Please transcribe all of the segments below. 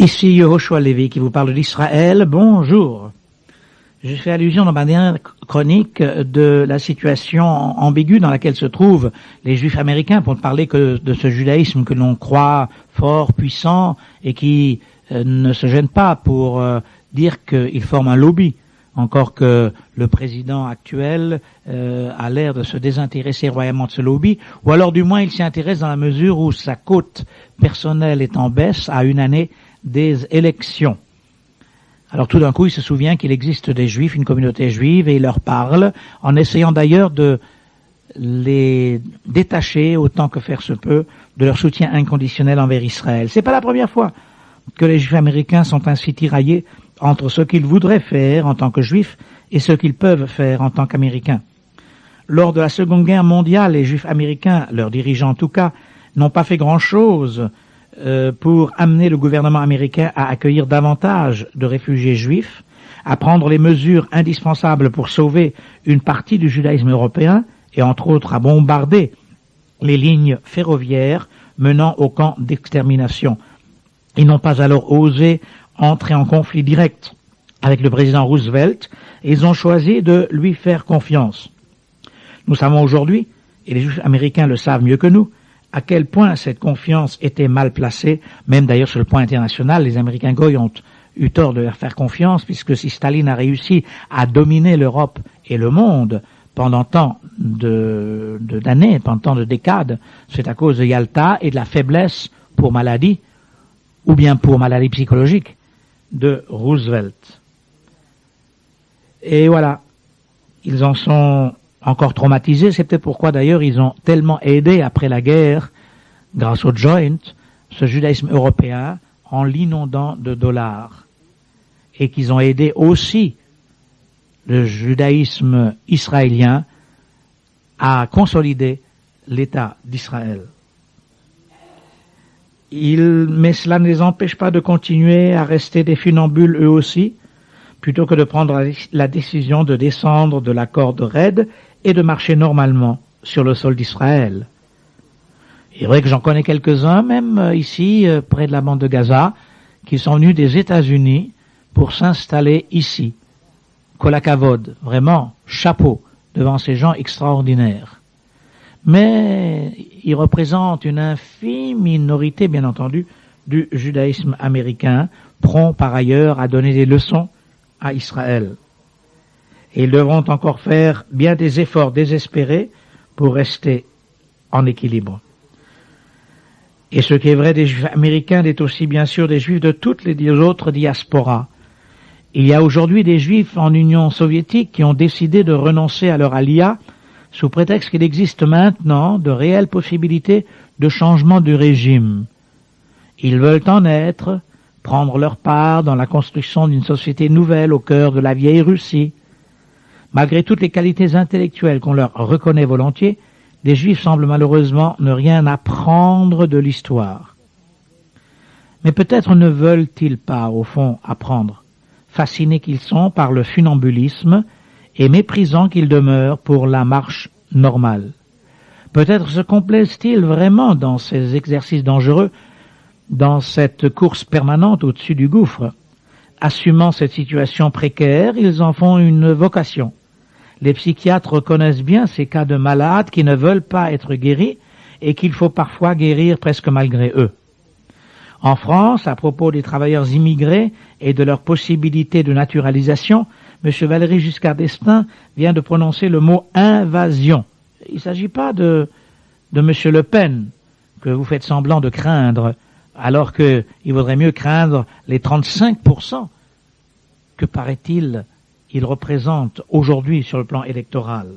Ici Yehoshua Lévi qui vous parle d'Israël. Bonjour. Je fais allusion dans ma dernière chronique de la situation ambiguë dans laquelle se trouvent les Juifs américains, pour ne parler que de ce judaïsme que l'on croit fort, puissant, et qui ne se gêne pas pour dire qu'il forme un lobby, encore que le président actuel a l'air de se désintéresser royalement de ce lobby, ou alors du moins il s'y intéresse dans la mesure où sa cote personnelle est en baisse à une année des élections. Alors tout d'un coup, il se souvient qu'il existe des Juifs, une communauté juive, et il leur parle, en essayant d'ailleurs de les détacher autant que faire se peut de leur soutien inconditionnel envers Israël. C'est pas la première fois que les Juifs américains sont ainsi tiraillés entre ce qu'ils voudraient faire en tant que Juifs et ce qu'ils peuvent faire en tant qu'Américains. Lors de la Seconde Guerre mondiale, les Juifs américains, leurs dirigeants en tout cas, n'ont pas fait grand-chose pour amener le gouvernement américain à accueillir davantage de réfugiés juifs, à prendre les mesures indispensables pour sauver une partie du judaïsme européen et entre autres à bombarder les lignes ferroviaires menant au camp d'extermination. Ils n'ont pas alors osé entrer en conflit direct avec le président Roosevelt et ils ont choisi de lui faire confiance. Nous savons aujourd'hui, et les Juifs américains le savent mieux que nous, à quel point cette confiance était mal placée, même d'ailleurs sur le plan international. Les Américains goy ont eu tort de leur faire confiance, puisque si Staline a réussi à dominer l'Europe et le monde pendant tant d'années, pendant tant de décades, c'est à cause de Yalta et de la faiblesse pour maladie, ou bien pour maladie psychologique, de Roosevelt. Et voilà, ils en sont encore traumatisés, c'est peut-être pourquoi d'ailleurs ils ont tellement aidé après la guerre, grâce au Joint, ce judaïsme européen en l'inondant de dollars. Et qu'ils ont aidé aussi le judaïsme israélien à consolider l'État d'Israël. Mais cela ne les empêche pas de continuer à rester des funambules eux aussi, plutôt que de prendre la décision de descendre de la corde raide et de marcher normalement sur le sol d'Israël. Il est vrai que j'en connais quelques-uns, même ici, près de la bande de Gaza, qui sont venus des États-Unis pour s'installer ici. Kolakavod, vraiment, chapeau devant ces gens extraordinaires. Mais ils représentent une infime minorité, bien entendu, du judaïsme américain, prompt par ailleurs à donner des leçons à Israël. Et ils devront encore faire bien des efforts désespérés pour rester en équilibre. Et ce qui est vrai des Juifs américains est aussi bien sûr des Juifs de toutes les autres diasporas. Il y a aujourd'hui des Juifs en Union soviétique qui ont décidé de renoncer à leur alia sous prétexte qu'il existe maintenant de réelles possibilités de changement du régime. Ils veulent en être, prendre leur part dans la construction d'une société nouvelle au cœur de la vieille Russie. Malgré toutes les qualités intellectuelles qu'on leur reconnaît volontiers, les Juifs semblent malheureusement ne rien apprendre de l'histoire. Mais peut-être ne veulent-ils pas, au fond, apprendre, fascinés qu'ils sont par le funambulisme et méprisants qu'ils demeurent pour la marche normale. Peut-être se complaisent-ils vraiment dans ces exercices dangereux, dans cette course permanente au-dessus du gouffre. Assumant cette situation précaire, ils en font une vocation. Les psychiatres reconnaissent bien ces cas de malades qui ne veulent pas être guéris et qu'il faut parfois guérir presque malgré eux. En France, à propos des travailleurs immigrés et de leur possibilité de naturalisation, M. Valéry Giscard d'Estaing vient de prononcer le mot « invasion ». Il ne s'agit pas de M. Le Pen, que vous faites semblant de craindre, alors qu'il vaudrait mieux craindre les 35% que, paraît-il, il représente aujourd'hui sur le plan électoral.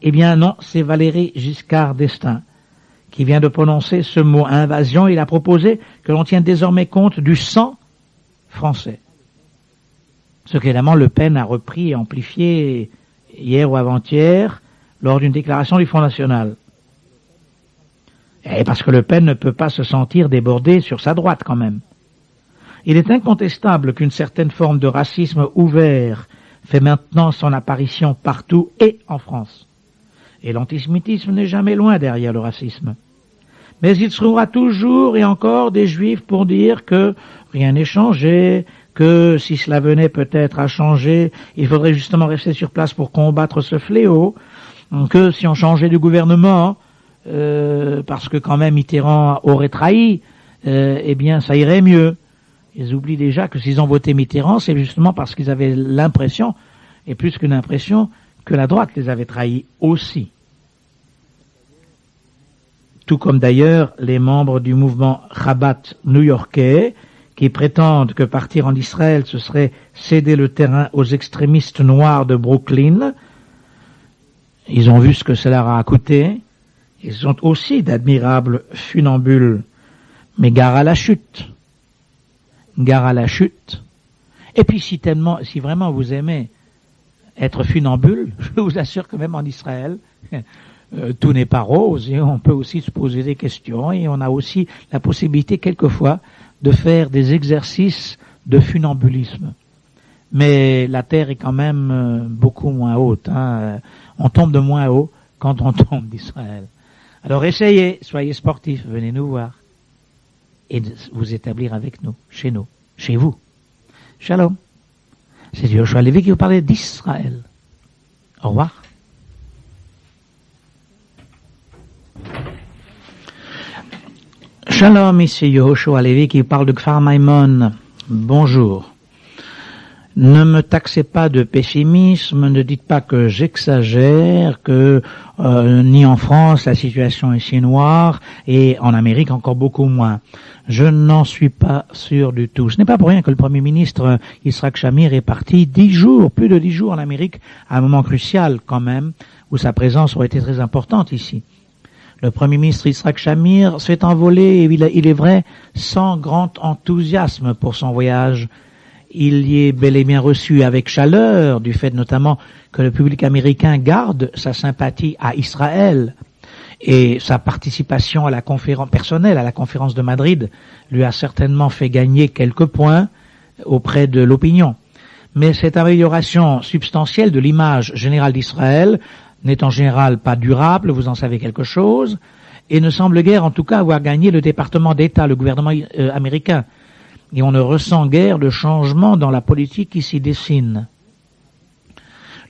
Eh bien non, c'est Valéry Giscard d'Estaing qui vient de prononcer ce mot invasion. Il a proposé que l'on tienne désormais compte du sang français. Ce qu'évidemment Le Pen a repris et amplifié hier ou avant-hier lors d'une déclaration du Front National. Et parce que Le Pen ne peut pas se sentir débordé sur sa droite quand même. Il est incontestable qu'une certaine forme de racisme ouvert fait maintenant son apparition partout et en France. Et l'antisémitisme n'est jamais loin derrière le racisme. Mais il se trouvera toujours et encore des Juifs pour dire que rien n'est changé, que si cela venait peut-être à changer, il faudrait justement rester sur place pour combattre ce fléau, que si on changeait de gouvernement, parce que quand même Mitterrand aurait trahi, eh bien ça irait mieux. Ils oublient déjà que s'ils ont voté Mitterrand, c'est justement parce qu'ils avaient l'impression, et plus qu'une impression, que la droite les avait trahis aussi. Tout comme d'ailleurs les membres du mouvement Chabad new-yorkais, qui prétendent que partir en Israël, ce serait céder le terrain aux extrémistes noirs de Brooklyn. Ils ont vu ce que cela leur a coûté. Ils sont aussi d'admirables funambules. Mais gare à la chute. Gare à la chute. Et puis si vraiment vous aimez être funambule, je vous assure que même en Israël, tout n'est pas rose et on peut aussi se poser des questions et on a aussi la possibilité quelquefois de faire des exercices de funambulisme. Mais la terre est quand même beaucoup moins haute. On tombe de moins haut quand on tombe d'Israël. Alors essayez, soyez sportifs, venez nous voir et vous établir avec nous, chez vous. Shalom. C'est Yoshua Levi qui vous parlait d'Israël. Au revoir. Shalom, ici Yoshua Levi qui parle de Kfar Maimon. Bonjour. Ne me taxez pas de pessimisme, ne dites pas que j'exagère, que ni en France la situation est si noire, et en Amérique encore beaucoup moins. Je n'en suis pas sûr du tout. Ce n'est pas pour rien que le Premier ministre Yitzhak Shamir est parti 10 jours, plus de 10 jours en Amérique, à un moment crucial quand même, où sa présence aurait été très importante ici. Le Premier ministre Yitzhak Shamir s'est envolé, il est vrai, sans grand enthousiasme pour son voyage. Il y est bel et bien reçu avec chaleur, du fait notamment que le public américain garde sa sympathie à Israël et sa participation à la conférence personnelle, à la conférence de Madrid, lui a certainement fait gagner quelques points auprès de l'opinion. Mais cette amélioration substantielle de l'image générale d'Israël n'est en général pas durable, vous en savez quelque chose, et ne semble guère en tout cas avoir gagné le département d'État, le gouvernement américain. Et on ne ressent guère de changement dans la politique qui s'y dessine.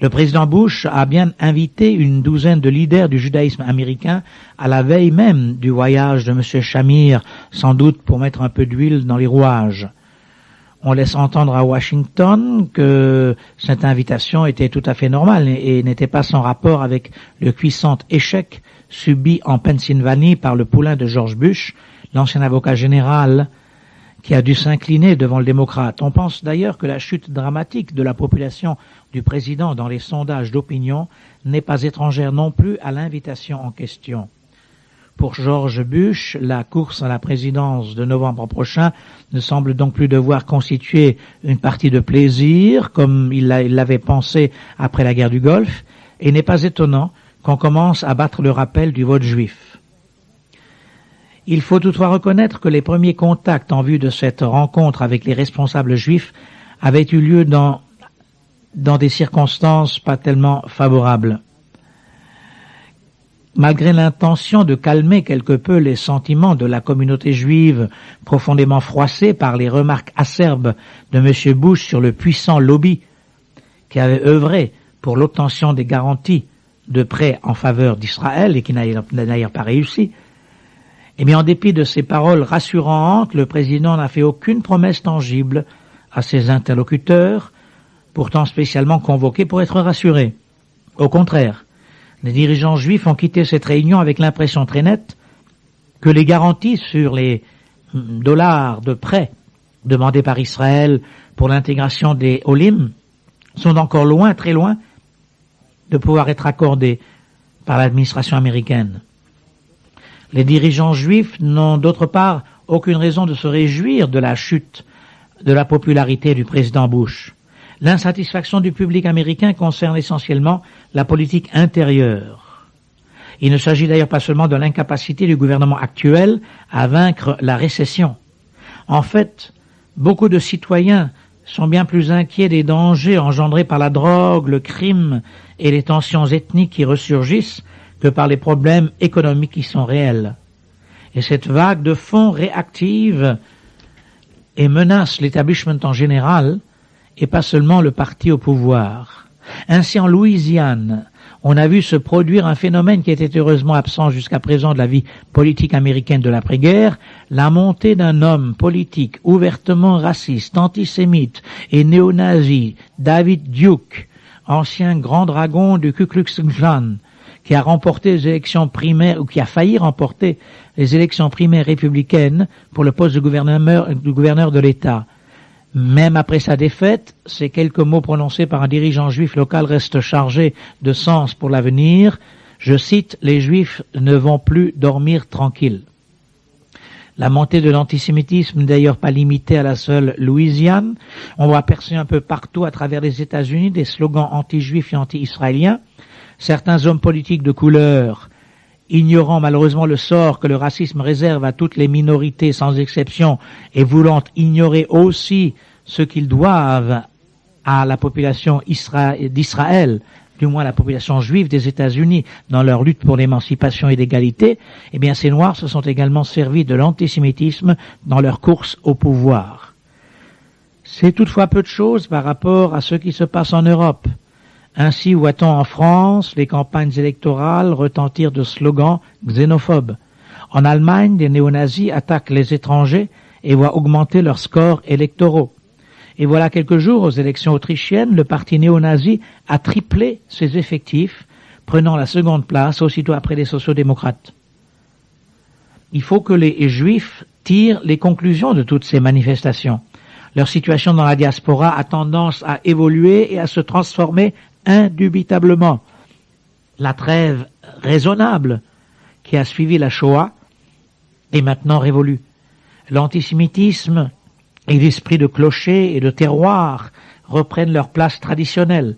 Le président Bush a bien invité une douzaine de leaders du judaïsme américain à la veille même du voyage de M. Shamir, sans doute pour mettre un peu d'huile dans les rouages. On laisse entendre à Washington que cette invitation était tout à fait normale et n'était pas sans rapport avec le puissant échec subi en Pennsylvanie par le poulain de George Bush, l'ancien avocat général, qui a dû s'incliner devant le démocrate. On pense d'ailleurs que la chute dramatique de la population du président dans les sondages d'opinion n'est pas étrangère non plus à l'invitation en question. Pour George Bush, la course à la présidence de novembre prochain ne semble donc plus devoir constituer une partie de plaisir, comme il l'avait pensé après la guerre du Golfe, et n'est pas étonnant qu'on commence à battre le rappel du vote juif. Il faut toutefois reconnaître que les premiers contacts en vue de cette rencontre avec les responsables juifs avaient eu lieu dans des circonstances pas tellement favorables. Malgré l'intention de calmer quelque peu les sentiments de la communauté juive profondément froissée par les remarques acerbes de M. Bush sur le puissant lobby qui avait œuvré pour l'obtention des garanties de prêts en faveur d'Israël et qui n'a d'ailleurs pas réussi, eh bien, en dépit de ces paroles rassurantes, le président n'a fait aucune promesse tangible à ses interlocuteurs, pourtant spécialement convoqués pour être rassurés. Au contraire, les dirigeants juifs ont quitté cette réunion avec l'impression très nette que les garanties sur les dollars de prêts demandés par Israël pour l'intégration des Olim sont encore loin, très loin, de pouvoir être accordées par l'administration américaine. Les dirigeants juifs n'ont d'autre part aucune raison de se réjouir de la chute de la popularité du président Bush. L'insatisfaction du public américain concerne essentiellement la politique intérieure. Il ne s'agit d'ailleurs pas seulement de l'incapacité du gouvernement actuel à vaincre la récession. En fait, beaucoup de citoyens sont bien plus inquiets des dangers engendrés par la drogue, le crime et les tensions ethniques qui ressurgissent que par les problèmes économiques qui sont réels. Et cette vague de fond réactive et menace l'établissement en général et pas seulement le parti au pouvoir. Ainsi, en Louisiane, on a vu se produire un phénomène qui était heureusement absent jusqu'à présent de la vie politique américaine de l'après-guerre, la montée d'un homme politique ouvertement raciste, antisémite et néo-nazi, David Duke, ancien grand dragon du Ku Klux Klan, qui a remporté les élections primaires, ou qui a failli remporter les élections primaires républicaines pour le poste de gouverneur de l'État. Même après sa défaite, ces quelques mots prononcés par un dirigeant juif local restent chargés de sens pour l'avenir. Je cite, « Les Juifs ne vont plus dormir tranquilles ». La montée de l'antisémitisme n'est d'ailleurs pas limitée à la seule Louisiane. On voit percer un peu partout à travers les États-Unis des slogans anti-juifs et anti-israéliens. Certains hommes politiques de couleur, ignorant malheureusement le sort que le racisme réserve à toutes les minorités sans exception et voulant ignorer aussi ce qu'ils doivent à la population d'Israël, du moins la population juive des États-Unis dans leur lutte pour l'émancipation et l'égalité, eh bien ces Noirs se sont également servis de l'antisémitisme dans leur course au pouvoir. C'est toutefois peu de choses par rapport à ce qui se passe en Europe. Ainsi voit-on en France les campagnes électorales retentir de slogans xénophobes. En Allemagne, des néo-nazis attaquent les étrangers et voient augmenter leurs scores électoraux. Et voilà quelques jours, aux élections autrichiennes, le parti néo-nazi a triplé ses effectifs, prenant la seconde place aussitôt après les sociaux-démocrates. Il faut que les Juifs tirent les conclusions de toutes ces manifestations. Leur situation dans la diaspora a tendance à évoluer et à se transformer indubitablement. La trêve raisonnable qui a suivi la Shoah est maintenant révolue. L'antisémitisme et l'esprit de clocher et de terroir reprennent leur place traditionnelle.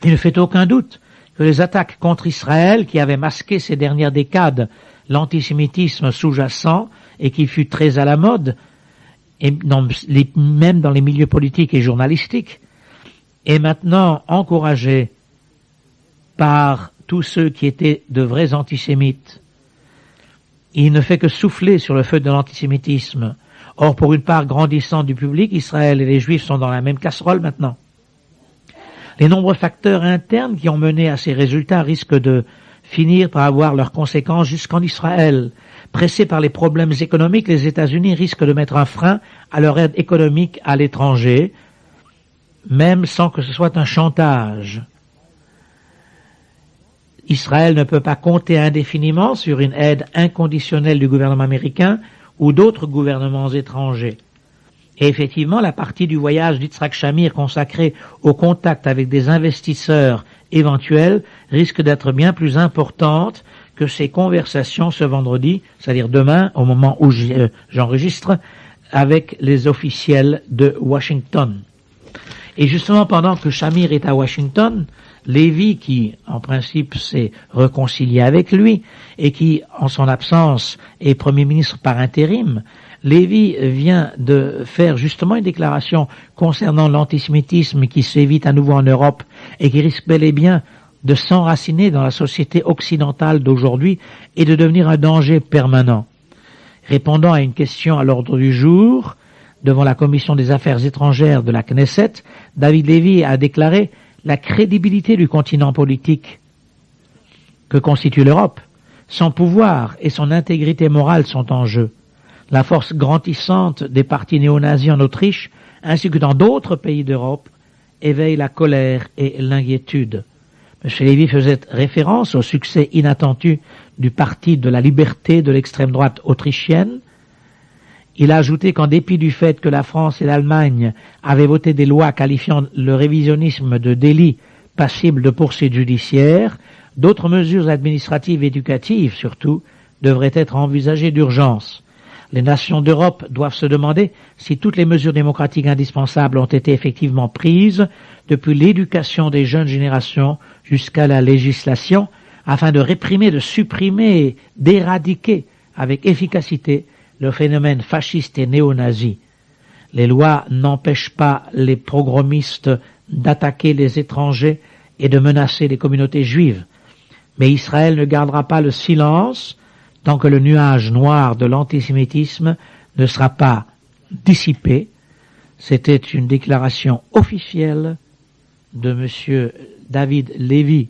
Il ne fait aucun doute que les attaques contre Israël, qui avaient masqué ces dernières décades l'antisémitisme sous-jacent et qui fut très à la mode, et même dans les milieux politiques et journalistiques, est maintenant encouragé par tous ceux qui étaient de vrais antisémites. Il ne fait que souffler sur le feu de l'antisémitisme. Or, pour une part grandissante du public, Israël et les Juifs sont dans la même casserole maintenant. Les nombreux facteurs internes qui ont mené à ces résultats risquent de finir par avoir leurs conséquences jusqu'en Israël. Pressés par les problèmes économiques, les États-Unis risquent de mettre un frein à leur aide économique à l'étranger, même sans que ce soit un chantage. Israël ne peut pas compter indéfiniment sur une aide inconditionnelle du gouvernement américain ou d'autres gouvernements étrangers. Et effectivement, la partie du voyage d'Yitzhak Shamir consacrée au contact avec des investisseurs éventuels risque d'être bien plus importante que ces conversations ce vendredi, c'est-à-dire demain, au moment où j'enregistre, avec les officiels de Washington. Et justement, pendant que Shamir est à Washington, Lévy, qui en principe s'est réconcilié avec lui et qui, en son absence, est Premier ministre par intérim, Lévy vient de faire justement une déclaration concernant l'antisémitisme qui sévit à nouveau en Europe et qui risque bel et bien de s'enraciner dans la société occidentale d'aujourd'hui et de devenir un danger permanent. Répondant à une question à l'ordre du jour, devant la Commission des Affaires étrangères de la Knesset, David Lévy a déclaré la crédibilité du continent politique que constitue l'Europe, son pouvoir et son intégrité morale sont en jeu. La force grandissante des partis néo-nazis en Autriche, ainsi que dans d'autres pays d'Europe, éveille la colère et l'inquiétude. M. Lévy faisait référence au succès inattendu du Parti de la liberté de l'extrême droite autrichienne. Il a ajouté qu'en dépit du fait que la France et l'Allemagne avaient voté des lois qualifiant le révisionnisme de délit passible de poursuites judiciaires, d'autres mesures administratives et éducatives, surtout, devraient être envisagées d'urgence. Les nations d'Europe doivent se demander si toutes les mesures démocratiques indispensables ont été effectivement prises, depuis l'éducation des jeunes générations jusqu'à la législation, afin de réprimer, de supprimer, d'éradiquer avec efficacité le phénomène fasciste et néo-nazi. Les lois n'empêchent pas les pogromistes d'attaquer les étrangers et de menacer les communautés juives. Mais Israël ne gardera pas le silence tant que le nuage noir de l'antisémitisme ne sera pas dissipé. C'était une déclaration officielle de M. David Levy,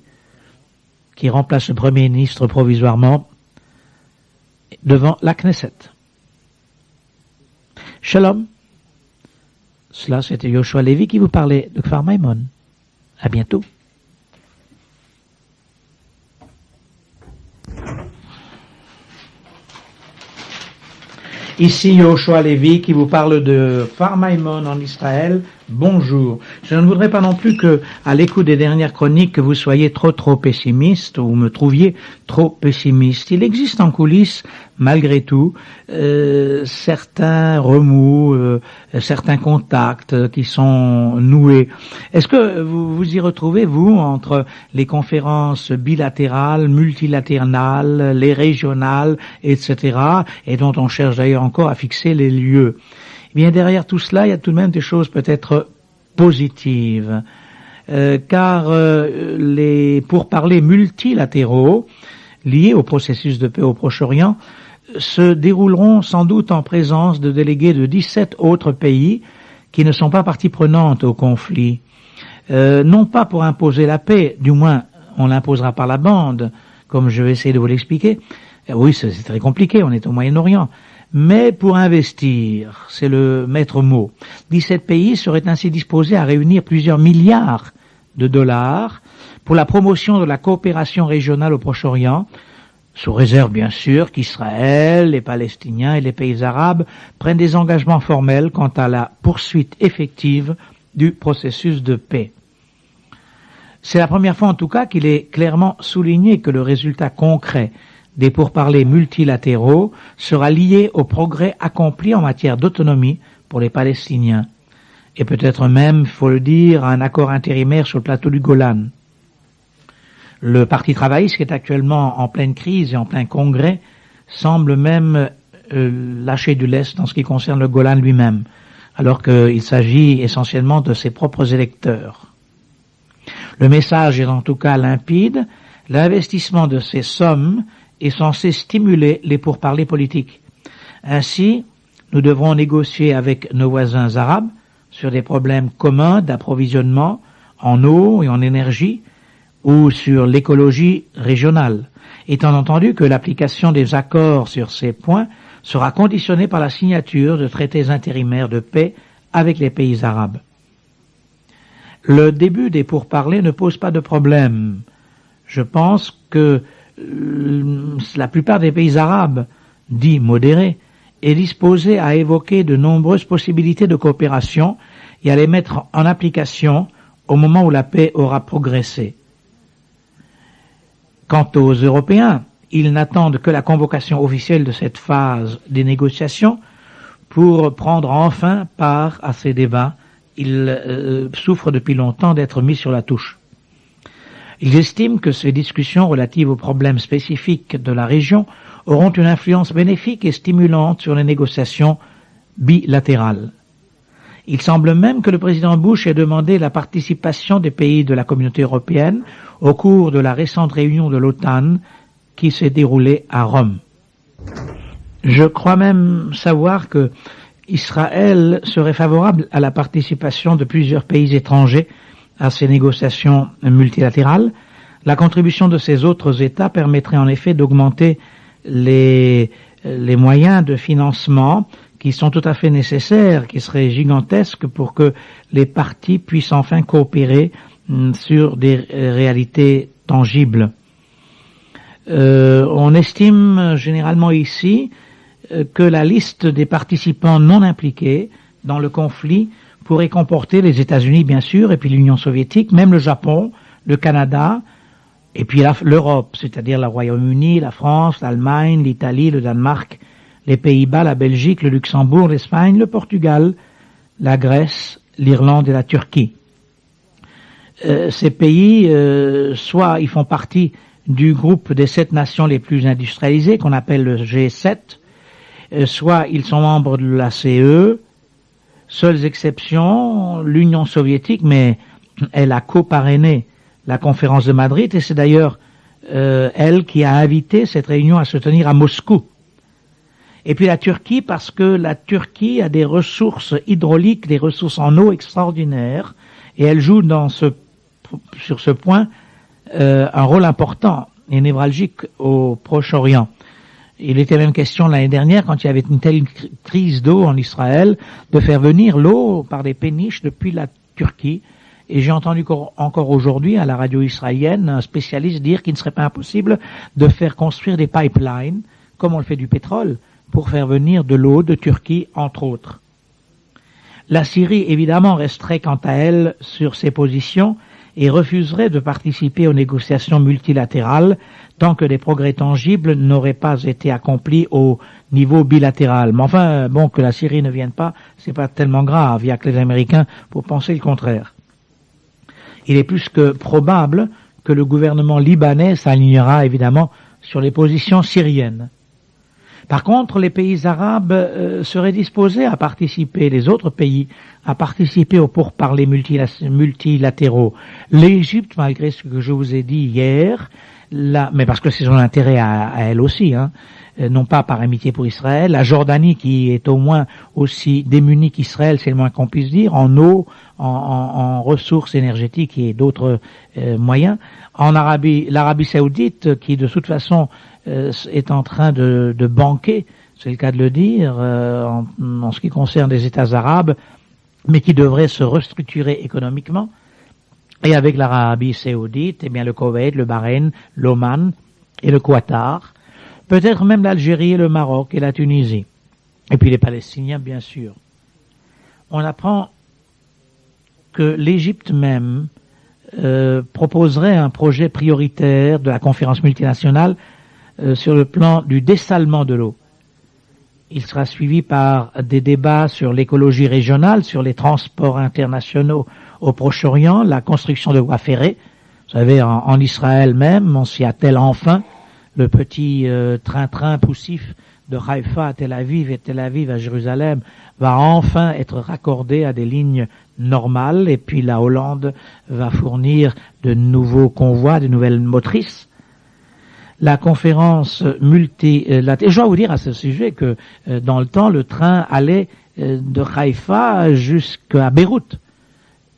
qui remplace le Premier ministre provisoirement, devant la Knesset. Shalom. Cela, c'était Yoshua Levy qui vous parlait de Kfar Maimon. À bientôt. Ici Yoshua Levy qui vous parle de Kfar Maimon en Israël. Bonjour. Je ne voudrais pas non plus que, à l'écoute des dernières chroniques, que vous soyez trop pessimiste ou me trouviez trop pessimiste. Il existe en coulisses, malgré tout, certains remous, certains contacts qui sont noués. Est-ce que vous vous y retrouvez, vous, entre les conférences bilatérales, multilatérales, les régionales, etc., et dont on cherche d'ailleurs encore à fixer les lieux? Eh bien, derrière tout cela, il y a tout de même des choses peut-être positives, car les pourparlers multilatéraux liés au processus de paix au Proche-Orient se dérouleront sans doute en présence de délégués de 17 autres pays qui ne sont pas partie prenante au conflit. Non pas pour imposer la paix, du moins on l'imposera par la bande, comme je vais essayer de vous l'expliquer. Oui, c'est très compliqué, on est au Moyen-Orient. Mais pour investir, c'est le maître mot. 17 pays seraient ainsi disposés à réunir plusieurs milliards de dollars pour la promotion de la coopération régionale au Proche-Orient, sous réserve bien sûr qu'Israël, les Palestiniens et les pays arabes prennent des engagements formels quant à la poursuite effective du processus de paix. C'est la première fois en tout cas qu'il est clairement souligné que le résultat concret des pourparlers multilatéraux sera lié au progrès accompli en matière d'autonomie pour les Palestiniens, et peut-être même, il faut le dire, un accord intérimaire sur le plateau du Golan. Le Parti travailliste, qui est actuellement en pleine crise et en plein congrès, semble même lâcher du lest en ce qui concerne le Golan lui-même, alors qu'il s'agit essentiellement de ses propres électeurs. Le message est en tout cas limpide, l'investissement de ces sommes est censé stimuler les pourparlers politiques. Ainsi, nous devrons négocier avec nos voisins arabes sur des problèmes communs d'approvisionnement en eau et en énergie ou sur l'écologie régionale, étant entendu que l'application des accords sur ces points sera conditionnée par la signature de traités intérimaires de paix avec les pays arabes. Le début des pourparlers ne pose pas de problème. Je pense que la plupart des pays arabes, dits modérés, est disposé à évoquer de nombreuses possibilités de coopération et à les mettre en application au moment où la paix aura progressé. Quant aux Européens, ils n'attendent que la convocation officielle de cette phase des négociations pour prendre enfin part à ces débats. Ils souffrent depuis longtemps d'être mis sur la touche. Ils estiment que ces discussions relatives aux problèmes spécifiques de la région auront une influence bénéfique et stimulante sur les négociations bilatérales. Il semble même que le président Bush ait demandé la participation des pays de la communauté européenne au cours de la récente réunion de l'OTAN qui s'est déroulée à Rome. Je crois même savoir que Israël serait favorable à la participation de plusieurs pays étrangers à ces négociations multilatérales. La contribution de ces autres États permettrait en effet d'augmenter les moyens de financement qui sont tout à fait nécessaires, qui seraient gigantesques pour que les parties puissent enfin coopérer sur des réalités tangibles. On estime généralement ici que la liste des participants non impliqués dans le conflit pourrait comporter les États-Unis, bien sûr, et puis l'Union soviétique, même le Japon, le Canada, et puis l'Europe, c'est-à-dire le Royaume-Uni, la France, l'Allemagne, l'Italie, le Danemark, les Pays-Bas, la Belgique, le Luxembourg, l'Espagne, le Portugal, la Grèce, l'Irlande et la Turquie. Ces pays, soit ils font partie du groupe des 7 nations les plus industrialisées, qu'on appelle le G7, soit ils sont membres de la CE. Seules exceptions, l'Union soviétique, mais elle a coparrainé la conférence de Madrid, et c'est d'ailleurs elle qui a invité cette réunion à se tenir à Moscou. Et puis la Turquie, parce que la Turquie a des ressources hydrauliques, des ressources en eau extraordinaires, et elle joue sur ce point un rôle important et névralgique au Proche-Orient. Il était même question l'année dernière, quand il y avait une telle crise d'eau en Israël, de faire venir l'eau par des péniches depuis la Turquie. Et j'ai entendu encore aujourd'hui à la radio israélienne un spécialiste dire qu'il ne serait pas impossible de faire construire des pipelines, comme on le fait du pétrole, pour faire venir de l'eau de Turquie, entre autres. La Syrie, évidemment, resterait quant à elle sur ses positions et refuserait de participer aux négociations multilatérales tant que des progrès tangibles n'auraient pas été accomplis au niveau bilatéral. Mais enfin, bon, que la Syrie ne vienne pas, c'est pas tellement grave. Il y a que les Américains pour penser le contraire. Il est plus que probable que le gouvernement libanais s'alignera évidemment sur les positions syriennes. Par contre, les pays arabes seraient disposés à participer, les autres pays, à participer aux pourparlers multilatéraux. L'Égypte, malgré ce que je vous ai dit hier, mais parce que c'est son intérêt à elle aussi, non pas par amitié pour Israël, la Jordanie qui est au moins aussi démunie qu'Israël, c'est le moins qu'on puisse dire, en eau, en ressources énergétiques et d'autres moyens. L'Arabie Saoudite qui de toute façon est en train de banquer, c'est le cas de le dire, en ce qui concerne les États arabes, mais qui devrait se restructurer économiquement. Et avec l'Arabie Saoudite, eh bien le Koweït, le Bahreïn, l'Oman et le Qatar, peut-être même l'Algérie et le Maroc et la Tunisie. Et puis les Palestiniens, bien sûr. On apprend que l'Égypte même proposerait un projet prioritaire de la conférence multinationale sur le plan du dessalement de l'eau. Il sera suivi par des débats sur l'écologie régionale, sur les transports internationaux au Proche-Orient, la construction de voies ferrées. Vous savez, en Israël même, on s'y attelle enfin. Le petit train-train poussif de Haïfa à Tel Aviv et Tel Aviv à Jérusalem va enfin être raccordé à des lignes normales. Et puis la Hollande va fournir de nouveaux convois, de nouvelles motrices. La conférence multilatérale. Je dois vous dire à ce sujet que dans le temps, le train allait de Haïfa jusqu'à Beyrouth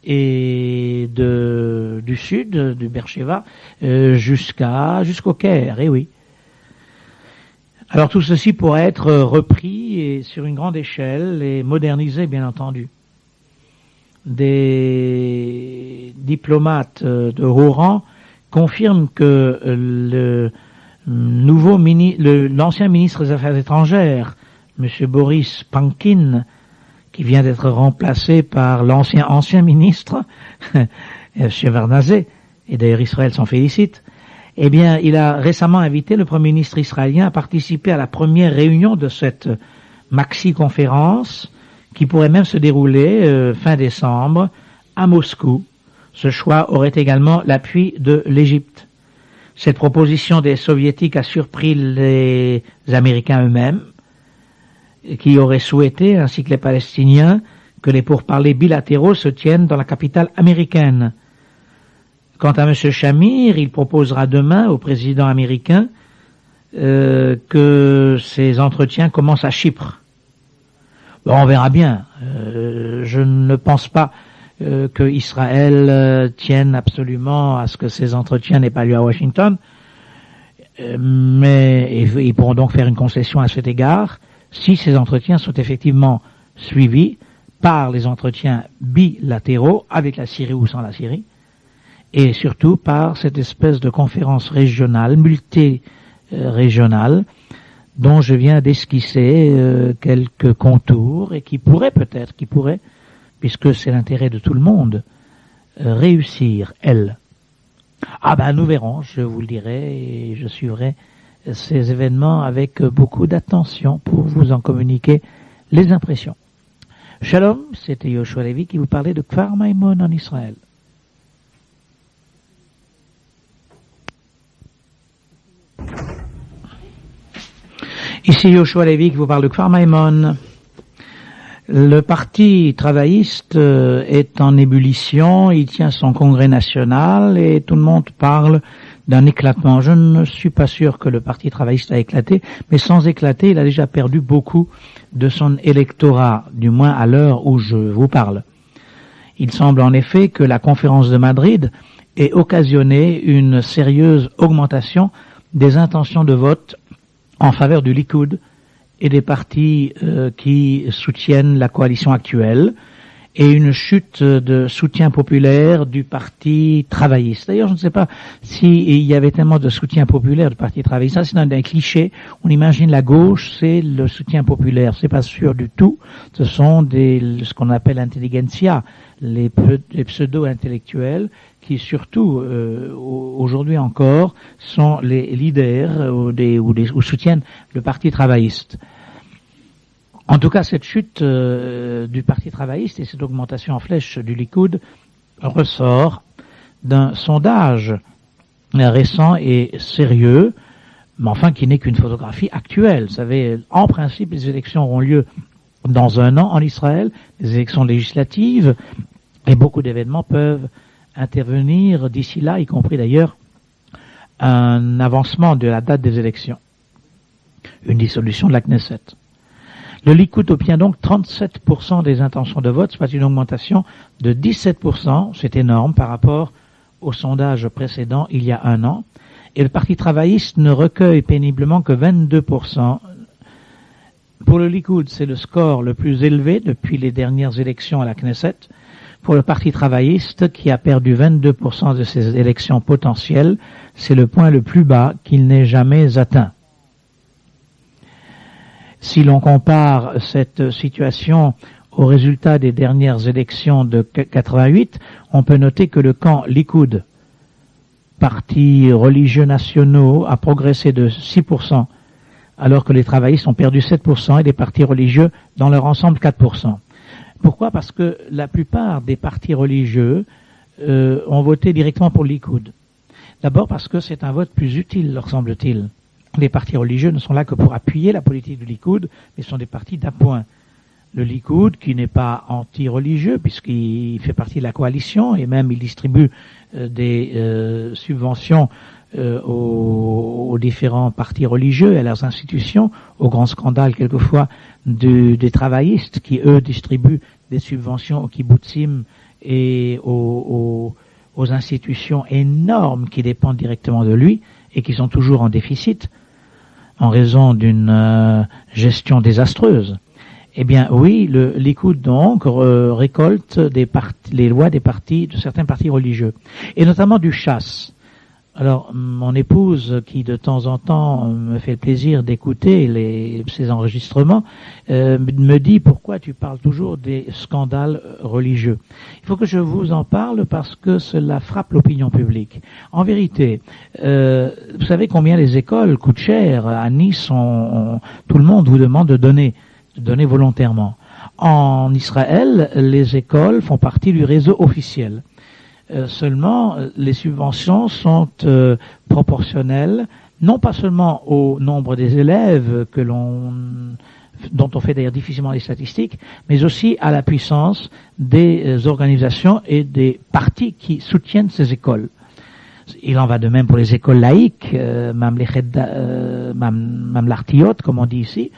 et du sud, du Beersheba, jusqu'au Caire. Et oui. Alors tout ceci pourrait être repris et sur une grande échelle et modernisé, bien entendu. Des diplomates de haut rang confirment que l'ancien ministre des Affaires étrangères, M. Boris Pankin, qui vient d'être remplacé par ancien ministre, Shevardnadze, et d'ailleurs Israël s'en félicite, eh bien, il a récemment invité le Premier ministre israélien à participer à la première réunion de cette maxi-conférence, qui pourrait même se dérouler fin décembre à Moscou. Ce choix aurait également l'appui de l'Égypte. Cette proposition des Soviétiques a surpris les Américains eux-mêmes, qui auraient souhaité, ainsi que les Palestiniens, que les pourparlers bilatéraux se tiennent dans la capitale américaine. Quant à M. Shamir, il proposera demain au président américain que ces entretiens commencent à Chypre. Bon, on verra bien. Je ne pense pas que Israël tienne absolument à ce que ces entretiens n'aient pas lieu à Washington, mais ils pourront donc faire une concession à cet égard si ces entretiens sont effectivement suivis par les entretiens bilatéraux avec la Syrie ou sans la Syrie, et surtout par cette espèce de conférence régionale, multi-régionale, dont je viens d'esquisser quelques contours et qui pourrait, puisque c'est l'intérêt de tout le monde, réussir, elle. Ah ben nous verrons, je vous le dirai, et je suivrai ces événements avec beaucoup d'attention pour vous en communiquer les impressions. Shalom, c'était Yoshua Levi qui vous parlait de Kfar Maimon en Israël. Ici Yoshua Levi qui vous parle de Kfar Maimon. Le parti travailliste est en ébullition, il tient son congrès national et tout le monde parle d'un éclatement. Je ne suis pas sûr que le Parti travailliste a éclaté, mais sans éclater, il a déjà perdu beaucoup de son électorat, du moins à l'heure où je vous parle. Il semble en effet que la conférence de Madrid ait occasionné une sérieuse augmentation des intentions de vote en faveur du Likoud et des partis qui soutiennent la coalition actuelle, et une chute de soutien populaire du Parti travailliste. D'ailleurs, je ne sais pas s'il y avait tellement de soutien populaire du Parti travailliste. Ça, c'est un cliché. On imagine la gauche, c'est le soutien populaire. C'est pas sûr du tout. Ce sont ce qu'on appelle l'intelligentsia, les pseudo-intellectuels, qui surtout, aujourd'hui encore, sont les leaders ou soutiennent le Parti travailliste. En tout cas, cette chute du Parti travailliste et cette augmentation en flèche du Likoud ressort d'un sondage récent et sérieux, mais enfin qui n'est qu'une photographie actuelle. Vous savez, en principe, les élections auront lieu dans un an en Israël, les élections législatives, et beaucoup d'événements peuvent intervenir d'ici là, y compris d'ailleurs un avancement de la date des élections, une dissolution de la Knesset. Le Likoud obtient donc 37% des intentions de vote, soit une augmentation de 17%, c'est énorme par rapport au sondage précédent il y a un an, et le Parti travailliste ne recueille péniblement que 22%. Pour le Likoud, c'est le score le plus élevé depuis les dernières élections à la Knesset. Pour le Parti travailliste, qui a perdu 22% de ses élections potentielles, c'est le point le plus bas qu'il n'ait jamais atteint. Si l'on compare cette situation aux résultats des dernières élections de 88, on peut noter que le camp Likoud, parti religieux nationaux, a progressé de 6%, alors que les travaillistes ont perdu 7% et les partis religieux dans leur ensemble 4%. Pourquoi? Parce que la plupart des partis religieux ont voté directement pour le Likoud. D'abord parce que c'est un vote plus utile, leur semble-t-il. Les partis religieux ne sont là que pour appuyer la politique du Likoud, mais sont des partis d'appoint. Le Likoud, qui n'est pas anti-religieux, puisqu'il fait partie de la coalition, et même il distribue des subventions aux différents partis religieux et à leurs institutions, au grand scandale quelquefois des travaillistes qui, eux, distribuent des subventions aux kibbutzim et aux institutions énormes qui dépendent directement de lui et qui sont toujours en déficit en raison d'une gestion désastreuse. Eh bien, oui, le Likoud donc récolte les lois de certains partis religieux, et notamment du Chasse. Alors, mon épouse, qui de temps en temps me fait le plaisir d'écouter ces enregistrements, me dit: pourquoi tu parles toujours des scandales religieux? Il faut que je vous en parle parce que cela frappe l'opinion publique. En vérité, vous savez combien les écoles coûtent cher. À Nice, tout le monde vous demande de donner volontairement. En Israël, les écoles font partie du réseau officiel. Seulement, les subventions sont proportionnelles, non pas seulement au nombre des élèves dont on fait d'ailleurs difficilement les statistiques, mais aussi à la puissance des organisations et des partis qui soutiennent ces écoles. Il en va de même pour les écoles laïques, mamlartiot, comme on dit ici,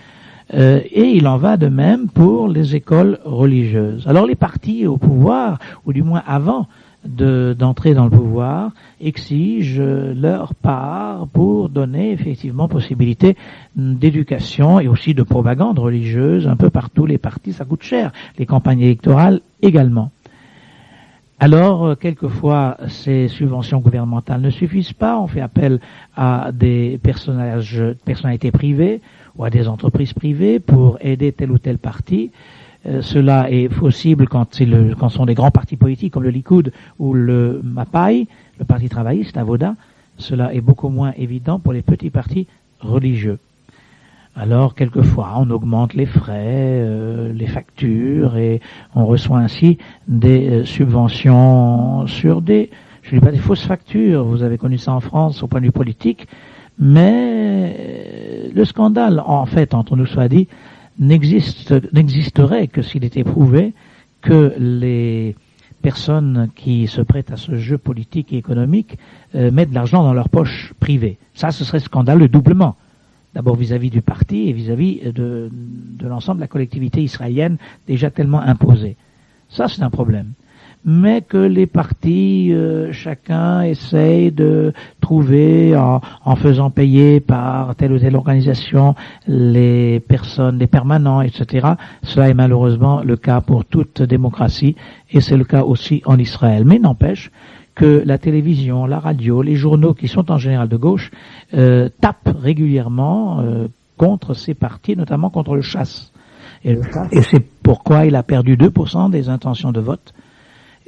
et il en va de même pour les écoles religieuses. Alors les partis au pouvoir, ou du moins avant d'entrer dans le pouvoir, exigent leur part pour donner effectivement possibilité d'éducation et aussi de propagande religieuse un peu partout. Les partis, ça coûte cher, les campagnes électorales également. Alors, quelquefois, ces subventions gouvernementales ne suffisent pas, on fait appel à des personnalités privées ou à des entreprises privées pour aider tel ou tel parti. Cela est possible quand ce sont des grands partis politiques comme le Likoud ou le Mapai, le Parti travailliste, Avoda. Cela est beaucoup moins évident pour les petits partis religieux. Alors, quelquefois, on augmente les frais, les factures, et on reçoit ainsi des subventions sur je ne dis pas des fausses factures, vous avez connu ça en France au point de vue politique, mais le scandale, en fait, entre nous soit dit, n'existerait que s'il était prouvé que les personnes qui se prêtent à ce jeu politique et économique mettent de l'argent dans leur poche privée. Ça, ce serait scandaleux doublement. D'abord vis-à-vis du parti et vis-à-vis de l'ensemble de la collectivité israélienne déjà tellement imposée. Ça, c'est un problème. Mais que les partis, chacun essaye de trouver, en faisant payer par telle ou telle organisation, les personnes, les permanents, etc. Cela est malheureusement le cas pour toute démocratie, et c'est le cas aussi en Israël. Mais n'empêche que la télévision, la radio, les journaux qui sont en général de gauche, tapent régulièrement contre ces partis, notamment contre le Chasse. Et c'est pourquoi il a perdu 2% des intentions de vote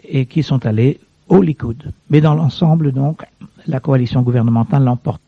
et qui sont allés au Likoud. Mais dans l'ensemble, donc, la coalition gouvernementale l'emporte.